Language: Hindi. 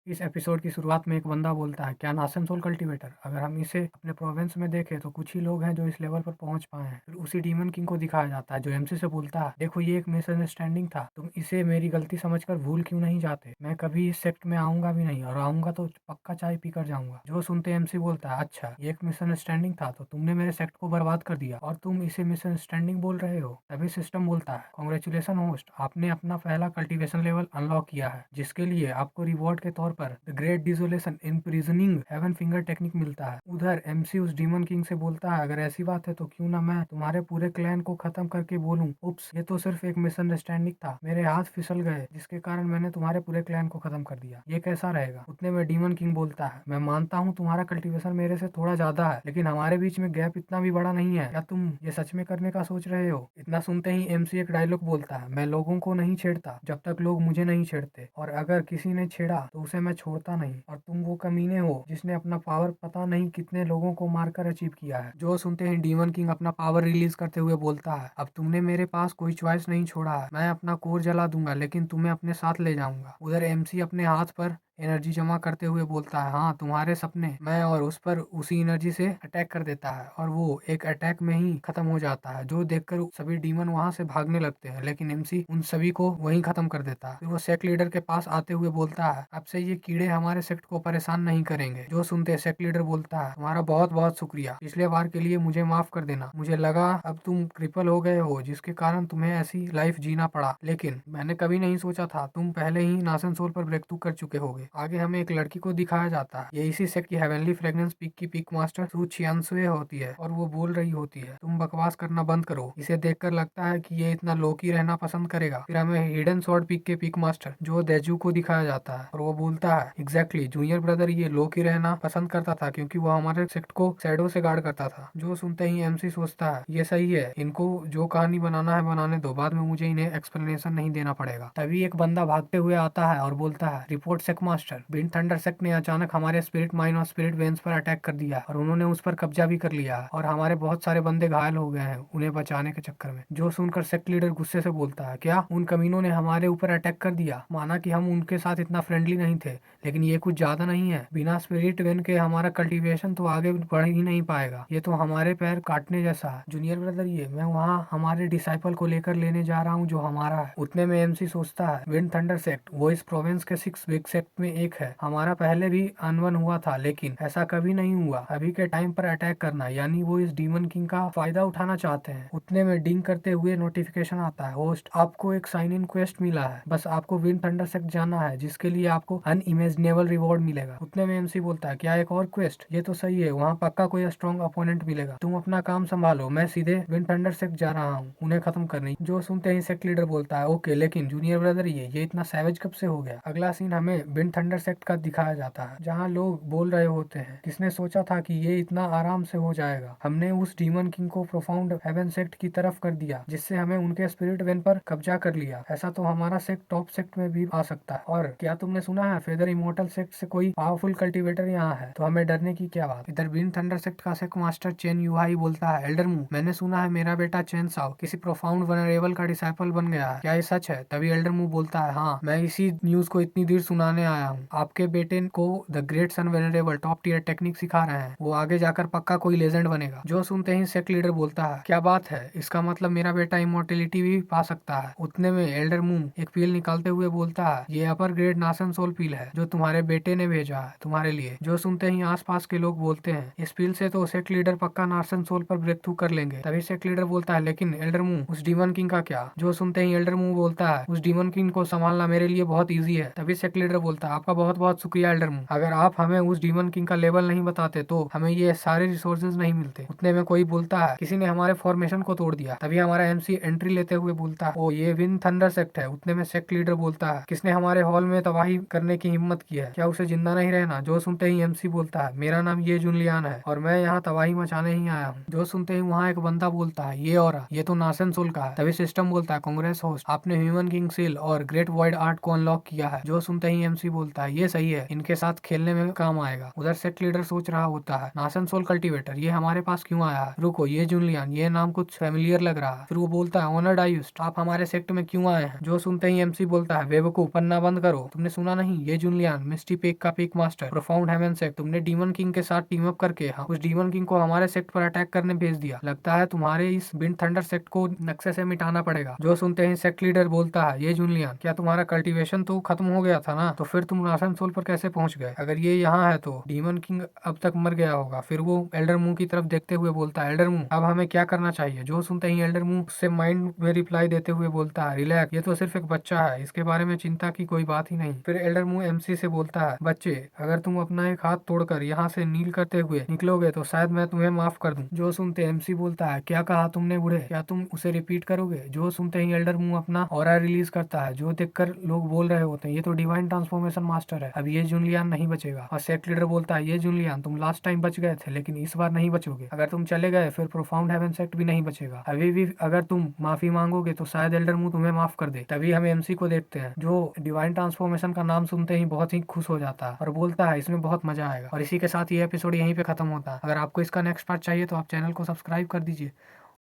इस एपिसोड की शुरुआत में एक बंदा बोलता है, क्या नासेम सोल कल्टीवेटर? अगर हम इसे अपने प्रोविंस में देखें तो कुछ ही लोग हैं जो इस लेवल पर पहुंच पाए हैं। फिर उसी डीमन किंग को दिखाया जाता है जो एमसी से बोलता है, देखो ये एक मिसअंडरस्टैंडिंग था, तुम इसे मेरी गलती समझकर भूल क्यों नहीं जाते? मैं कभी इस सेक्ट में आऊंगा भी नहीं, और आऊंगा तो पक्का चाय पीकर जाऊंगा। जो सुनते एमसी बोलता है, अच्छा ये एक मिसअंडरस्टैंडिंग था तो तुमने मेरे सेक्ट को बर्बाद कर दिया और तुम इसे मिसअंडरस्टैंडिंग बोल रहे हो? तभी सिस्टम बोलता है, कॉन्ग्रेचुलेसन होस्ट, आपने अपना पहला कल्टीवेशन लेवल अनलॉक किया है, जिसके लिए आपको रिवॉर्ड के तौर पर the great desolation imprisoning heaven finger technique मिलता है। उधर एमसी उस डीमन किंग से बोलता है, अगर ऐसी बात है तो क्यों ना मैं तुम्हारे पूरे क्लैन को खत्म करके बोलूं, उप्स ये तो सिर्फ एक मिसअंडरस्टैंडिंग था, मेरे हाथ फिसल गए जिसके कारण मैंने तुम्हारे पूरे क्लैन को खत्म कर दिया, ये कैसा रहेगा? उतने में डीमन किंग बोलता है, मैं मानता हूँ तुम्हारा कल्टीवेशन मेरे से थोड़ा ज्यादा है, लेकिन हमारे बीच में गैप इतना भी बड़ा नहीं है, क्या तुम ये सच में करने का सोच रहे हो? इतना सुनते ही एमसी एक डायलॉग बोलता है, मैं लोगों को नहीं छेड़ता जब तक लोग मुझे नहीं छेड़ते, और अगर किसी ने छेड़ा तो उसे मैं छोड़ता नहीं, और तुम वो कमीने हो जिसने अपना पावर पता नहीं कितने लोगों को मारकर अचीव किया है। जो सुनते ही डीमन किंग अपना पावर रिलीज करते हुए बोलता है, अब तुमने मेरे पास कोई चॉइस नहीं छोड़ा है, मैं अपना कोर जला दूंगा लेकिन तुम्हें अपने साथ ले जाऊंगा। उधर एमसी अपने हाथ पर एनर्जी जमा करते हुए बोलता है, हाँ तुम्हारे सपने मैं, और उस पर उसी एनर्जी से अटैक कर देता है, और वो एक अटैक में ही खत्म हो जाता है। जो देखकर सभी डीमन वहां से भागने लगते हैं, लेकिन एमसी उन सभी को वहीं खत्म कर देता है। फिर वो सेक्ट लीडर के पास आते हुए बोलता है, अब से ये कीड़े हमारे सेक्ट को परेशान नहीं करेंगे। जो सुनते सेक्ट लीडर बोलता है, तुम्हारा बहुत बहुत शुक्रिया, पिछले बार के लिए मुझे माफ कर देना, मुझे लगा अब तुम क्रिपल हो गए हो जिसके कारण तुम्हें ऐसी लाइफ जीना पड़ा, लेकिन मैंने कभी नहीं सोचा था तुम पहले ही नासन सोल पर ब्रेक थ्रू कर चुके होगे। आगे हमें एक लड़की को दिखाया जाता है, ये इसी सेक्ट की हेवनली फ्रेग्रेंस पीक की पीक मास्टर सू छियानसुए होती है, और वो बोल रही होती है, तुम बकवास करना बंद करो। इसे देखकर लगता है कि ये इतना लोकी रहना पसंद करेगा। फिर हमें हिडन स्वॉर्ड पीक के पीक मास्टर जो देजू को दिखाया जाता है, और वो बोलता है, एग्जैक्टली जूनियर ब्रदर ये लोकी रहना पसंद करता था क्योंकि वो हमारे सेक्ट को शैडो से गार्ड करता था। जो सुनते ही एमसी सोचता है, ये सही है, इनको जो कहानी बनाना है बनाने दो, बाद में मुझे इन्हें एक्सप्लेनेशन नहीं देना पड़ेगा। तभी एक बंदा भागते हुए आता है और बोलता है, report sect master, wind thunder sect ने अचानक हमारे स्पिरिट माइन और स्पिरिट वेन्स पर अटैक कर दिया और उन्होंने उस पर कब्जा भी कर लिया है, और हमारे बहुत सारे बंदे घायल हो गए हैं उन्हें बचाने के चक्कर में। जो सुनकर सेक्ट लीडर गुस्से से बोलता है, क्या उन कमीनों ने हमारे ऊपर अटैक कर दिया? माना कि हम उनके साथ इतना फ्रेंडली नहीं थे, लेकिन ये कुछ ज्यादा नहीं है, बिना स्पिरिट वेन के हमारा कल्टीवेशन तो आगे बढ़ ही नहीं पाएगा, ये तो हमारे पैर काटने जैसा है। जूनियर ब्रदर ये मैं वहाँ हमारे डिसाइपल को लेकर लेने जा रहा हूँ जो हमारा है। उतने में एमसी सोचता है, विंड थंडर सेक्ट वो इस प्रोविंस के 6 बिग सेक्ट में एक है, हमारा पहले भी अनवन हुआ था लेकिन ऐसा कभी नहीं हुआ अभी के टाइम पर अटैक करना, यानी वो इस डीमन किंग का फायदा उठाना चाहते हैं। उतने में डिंग करते हुए नोटिफिकेशन आता है, होस्ट आपको एक साइन इन क्वेस्ट मिला है, बस आपको विंड थंडर सेक्ट जाना है जिसके लिए आपको अनइमेजिनेबल रिवॉर्ड मिलेगा। उतने में एमसी बोलता है, क्या एक और क्वेस्ट? ये तो सही है, वहाँ पक्का कोई स्ट्रॉन्ग अपोनेंट मिलेगा, तुम अपना काम संभालो, मैं सीधे विंड थंडर सेक्ट जा रहा हूँ उन्हें खत्म करने। जो सुनते ही सेक्ट लीडर बोलता है, ओके लेकिन जूनियर ब्रदर ये इतना सैवेज कब से हो गया? अगला सीन हमें विंड थंडर सेक्ट का दिखाया जाता है जहाँ लोग बोल रहे होते हैं, किसने सोचा था कि ये इतना आराम से हो जाएगा, हमने उस डीमन किंग को प्रोफाउंड हेवन सेक्ट की तरफ कर दिया जिससे हमें उनके स्पिरिट वेन पर कब्जा कर लिया, ऐसा तो हमारा सेक्ट टॉप सेक्ट में भी आ सकता है, और क्या तुमने सुना है फेदर इमोर्टल सेक्ट से कोई पावरफुल कल्टीवेटर यहाँ है, तो हमें डरने की क्या बात। इधर विंड थंडर सेक्ट का सेक्ट मास्टर चेन यूहाई बोलता है, एल्डर मू मैंने सुना है मेरा बेटा चेन साओ किसी प्रोफाउंड वनरेबल का डिसाइपल बन गया है, क्या ये सच है? तभी एल्डर मू बोलता है, हाँ मैं इसी न्यूज को इतनी देर सुनाने आया हूँ, आपके बेटे को the great sun venerable top tier technique सिखा रहे हैं, वो आगे जाकर पक्का कोई लेजेंड बनेगा। जो सुनते ही सेक्ट लीडर बोलता है, क्या बात है, इसका मतलब मेरा बेटा इमोर्टेलिटी भी पा सकता है। उतने में एल्डर मू एक पील निकालते हुए बोलता है, ये अपर ग्रेड नासन सोल पील है जो तुम्हारे बेटे ने भेजा है तुम्हारे लिए। जो सुनते ही आसपास के लोग बोलते हैं, इस पील से तो सेक्ट लीडर पक्का नासन सोल पर ब्रेक थ्रू कर लेंगे। तभी सेक्ट लीडर बोलता है, लेकिन एल्डर मू उस डीमन किंग का क्या? जो सुनते ही एल्डर मू बोलता है, उस डीमन किंग को संभालना मेरे लिए बहुत ईजी है। तभी सेक्ट लीडर बोलता है, आपका बहुत बहुत शुक्रिया एल्डर मू, अगर आप हमें उस डीमन किंग का लेवल नहीं बताते तो हमें ये सारे रिसोर्सेज नहीं मिलते। उतने में कोई बोलता है, किसी ने हमारे फॉर्मेशन को तोड़ दिया। तभी हमारा एमसी एंट्री लेते हुए बोलता है, ओ ये विंड थंडर सेक्ट है। उतने में सेक्ट लीडर बोलता है, किसने हमारे हॉल में तबाही करने की हिम्मत की है, क्या उसे जिंदा नहीं रहना? जो सुनते ही एमसी बोलता है, मेरा नाम ये जुनलियान है और मैं यहाँ तबाही मचाने ही आया हूँ। जो सुनते ही वहाँ एक बंदा बोलता है, ये और ये तो नासन सोल का है। तभी सिस्टम बोलता है, कांग्रेस होस्ट आपने ह्यूमन किंग सील और ग्रेट वाइड आर्ट को अनलॉक किया है। जो सुनते ही एमसी बोलता है ये सही है, इनके साथ खेलने में काम आएगा। उधर सेक्ट लीडर सोच रहा होता है नासन सोल कल्टीवेटर ये हमारे पास क्यों आया है, रुको ये जुनलियान ये नाम कुछ फेमिलियर लग रहा है। फिर वो बोलता है ऑनर डायूस्ट आप हमारे सेक्ट में क्यों आए हैं। जो सुनते ही एमसी बोलता है बेवकूफ पन्ना बंद करो, तुमने सुना नहीं ये जुनलियान मिस्टी पेक का peak master profound heaven sect, तुमने डीमन किंग के साथ टीम अप करके उस डीमन किंग को हमारे सेक्ट पर अटैक करने भेज दिया। लगता है तुम्हारे इस बिंड थंडर सेक्ट को नक्शे से मिटाना पड़ेगा। जो सुनते ही सेक्ट लीडर बोलता है ये जुनलियान क्या तुम्हारा कल्टीवेशन तो खत्म हो गया था ना, तो फिर तुम नासन सोल पर कैसे पहुंच गए। अगर ये यहाँ है तो डीमन किंग अब तक मर गया होगा। फिर वो एल्डर मून की तरफ देखते हुए बोलता है एल्डर मून अब हमें क्या करना चाहिए। जो सुनते ही एल्डर मून उससे माइंड में रिप्लाई देते हुए बोलता है रिलैक्स ये तो सिर्फ एक बच्चा है, इसके बारे में चिंता की कोई बात ही नहीं। फिर एल्डर मून एमसी से बोलता है बच्चे अगर तुम अपना एक हाथ तोड़कर यहाँ से नील करते हुए निकलोगे तो शायद मैं तुम्हें माफ कर दूं। जो सुनते एमसी बोलता है क्या कहा तुमने बूढ़े, क्या तुम उसे रिपीट करोगे। जो सुनते ही एल्डर मून अपना ऑरा रिलीज करता है, जो देखकर लोग बोल रहे होते हैं ये तो डिवाइन ट्रांसफॉर्मेशन मास्टर है, अब ये जुनलियान नहीं बचेगा। और सेक्ट लीडर बोलता है ये जुनलियान तुम लास्ट टाइम बच गए थे लेकिन इस बार नहीं बचोगे, अगर तुम चले गए फिर प्रोफाउंड हेवन सेक्ट भी नहीं बचेगा। अभी भी अगर तुम माफी मांगोगे तो शायद एल्डर मून तुम्हें माफ कर दे। तभी हम एमसी को देखते हैं जो डिवाइन ट्रांसफॉर्मेशन का नाम सुनते ही बहुत ही खुश हो जाता है और बोलता है इसमें बहुत मजा आएगा। और इसी के साथ ये एपिसोड यहीं पे खत्म होता है। अगर आपको इसका नेक्स्ट पार्ट चाहिए तो आप चैनल को सब्सक्राइब कर दीजिए